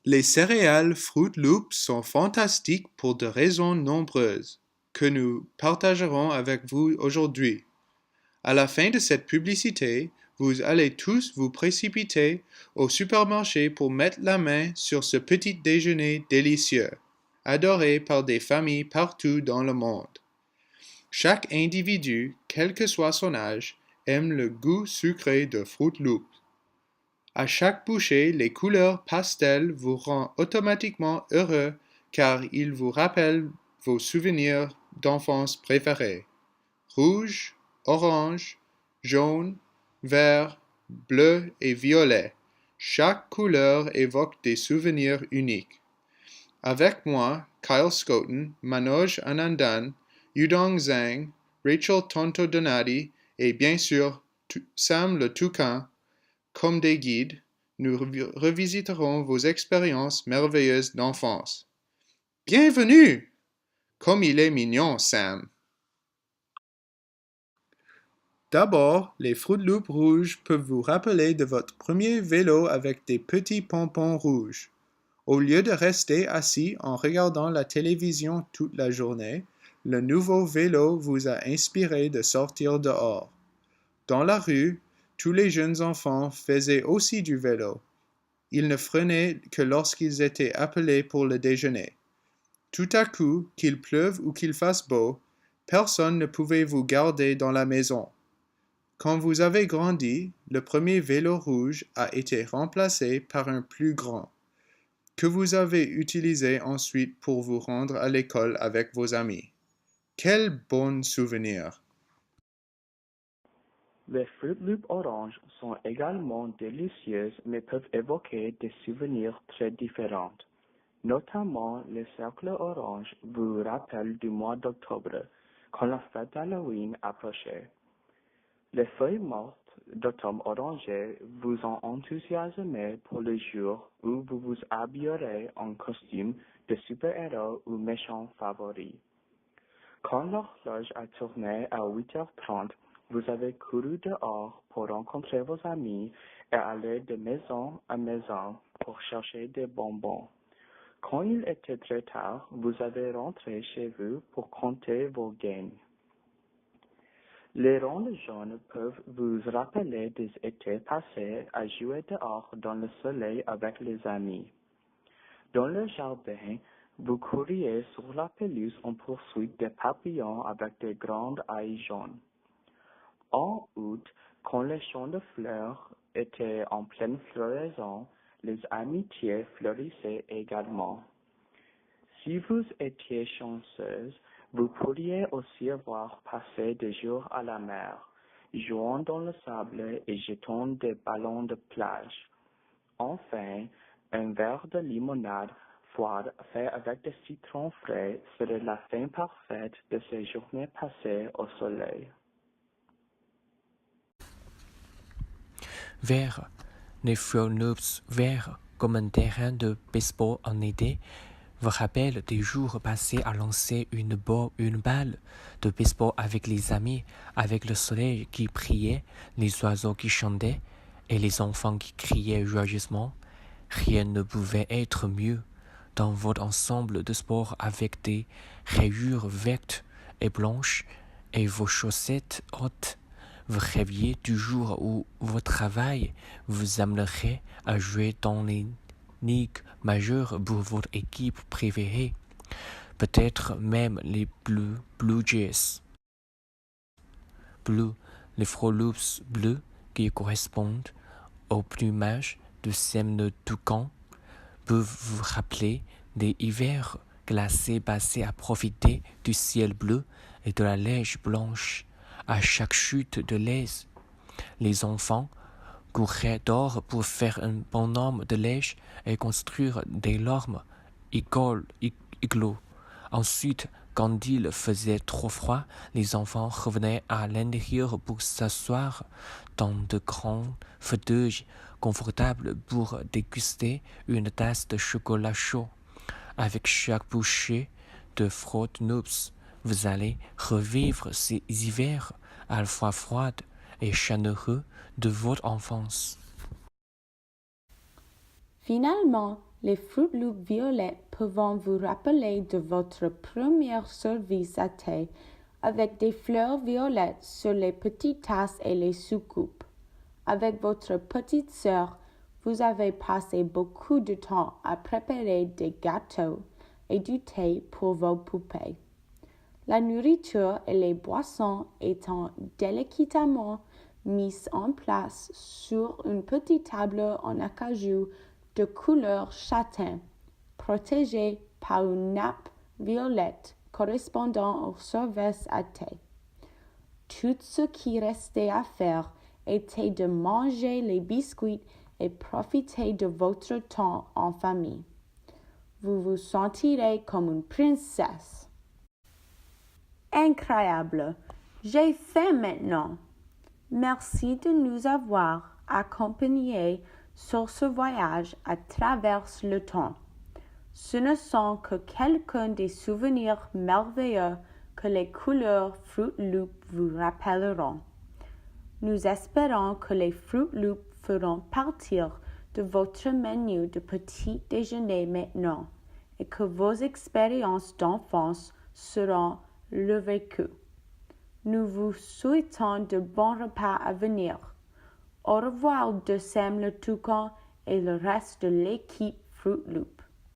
Les céréales Fruit Loops sont fantastiques pour de raisons nombreuses, que nous partagerons avec vous aujourd'hui. À la fin de cette publicité, vous allez tous vous précipiter au supermarché pour mettre la main sur ce petit déjeuner délicieux, adoré par des familles partout dans le monde. Chaque individu, quel que soit son âge, aime le goût sucré de Fruit Loops. À chaque bouchée, les couleurs pastel vous rendent automatiquement heureux car ils vous rappellent vos souvenirs d'enfance préférés. Rouge, orange, jaune, vert, bleu et violet. Chaque couleur évoque des souvenirs uniques. Avec moi, Kyle Scoten, Manoj Anandan, Yudong Zhang, Rachel Tonto Donati et bien sûr Sam le Toucan, comme des guides, nous revisiterons vos expériences merveilleuses d'enfance. Bienvenue! Comme il est mignon, Sam! D'abord, les Fruit Loops rouges peuvent vous rappeler de votre premier vélo avec des petits pompons rouges. Au lieu de rester assis en regardant la télévision toute la journée, le nouveau vélo vous a inspiré de sortir dehors. Dans la rue, tous les jeunes enfants faisaient aussi du vélo. Ils ne freinaient que lorsqu'ils étaient appelés pour le déjeuner. Tout à coup, qu'il pleuve ou qu'il fasse beau, personne ne pouvait vous garder dans la maison. Quand vous avez grandi, le premier vélo rouge a été remplacé par un plus grand, que vous avez utilisé ensuite pour vous rendre à l'école avec vos amis. Quel bon souvenir! Les Fruit Loops oranges sont également délicieuses mais peuvent évoquer des souvenirs très différents. Notamment, les cercles oranges vous rappellent du mois d'octobre, quand la fête d'Halloween approchait. Les feuilles mortes d'automne orangé vous ont enthousiasmé pour le jour où vous vous habillerez en costume de super-héros ou méchant favori. Quand l'horloge a tourné à 8h30, vous avez couru dehors pour rencontrer vos amis et aller de maison à maison pour chercher des bonbons. Quand il était très tard, vous avez rentré chez vous pour compter vos gains. Les rondes jaunes peuvent vous rappeler des étés passés à jouer dehors dans le soleil avec les amis. Dans le jardin, vous couriez sur la pelouse en poursuite des papillons avec des grandes ailes jaunes. En août, quand les champs de fleurs étaient en pleine floraison, les amitiés fleurissaient également. Si vous étiez chanceuse, vous pourriez aussi voir passer des jours à la mer, jouant dans le sable et jetant des ballons de plage. Enfin, un verre de limonade froide fait avec des citrons frais serait la fin parfaite de ces journées passées au soleil. Vert, les Fruit Loops verts comme un terrain de baseball en été vous rappelle des jours passés à lancer une balle de baseball avec les amis, avec le soleil qui brillait, les oiseaux qui chantaient et les enfants qui criaient joyeusement. Rien ne pouvait être mieux dans votre ensemble de sport avec des rayures vertes et blanches et vos chaussettes hautes. Vous rêviez du jour où votre travail vous amènerait à jouer dans les ligues majeures pour votre équipe préférée, peut-être même les Blue Jays. Bleu, les Fruit Loops bleus qui correspondent au plumage de Sam le Toucan peuvent vous rappeler des hivers glacés passés à profiter du ciel bleu et de la neige blanche à chaque chute de neige. Les enfants couraient dehors pour faire un bonhomme de neige et construire des larmes igloos. Ensuite, quand il faisait trop froid, les enfants revenaient à l'intérieur pour s'asseoir dans de grands fauteuils confortables pour déguster une tasse de chocolat chaud. Avec chaque bouchée de Fruit Loops, vous allez revivre ces hivers à la fois froids et chaleureux de votre enfance. Finalement, les Fruit Loops violets peuvent vous rappeler de votre premier service à thé avec des fleurs violettes sur les petites tasses et les soucoupes. Avec votre petite sœur, vous avez passé beaucoup de temps à préparer des gâteaux et du thé pour vos poupées. La nourriture et les boissons étant délicatement mises en place sur une petite table en acajou de couleur châtain, protégée par une nappe violette correspondant au service à thé. Tout ce qui restait à faire était de manger les biscuits et profiter de votre temps en famille. Vous vous sentirez comme une princesse. Incroyable! J'ai faim maintenant. Merci de nous avoir accompagnés sur ce voyage à travers le temps. Ce ne sont que quelques des souvenirs merveilleux que les couleurs Fruit Loop vous rappelleront. Nous espérons que les Fruit Loops feront partie de votre menu de petit déjeuner maintenant et que vos expériences d'enfance seront revécues. Nous vous souhaitons de bons repas à venir. Au revoir de Sam le Toucan et le reste de l'équipe Fruit Loop.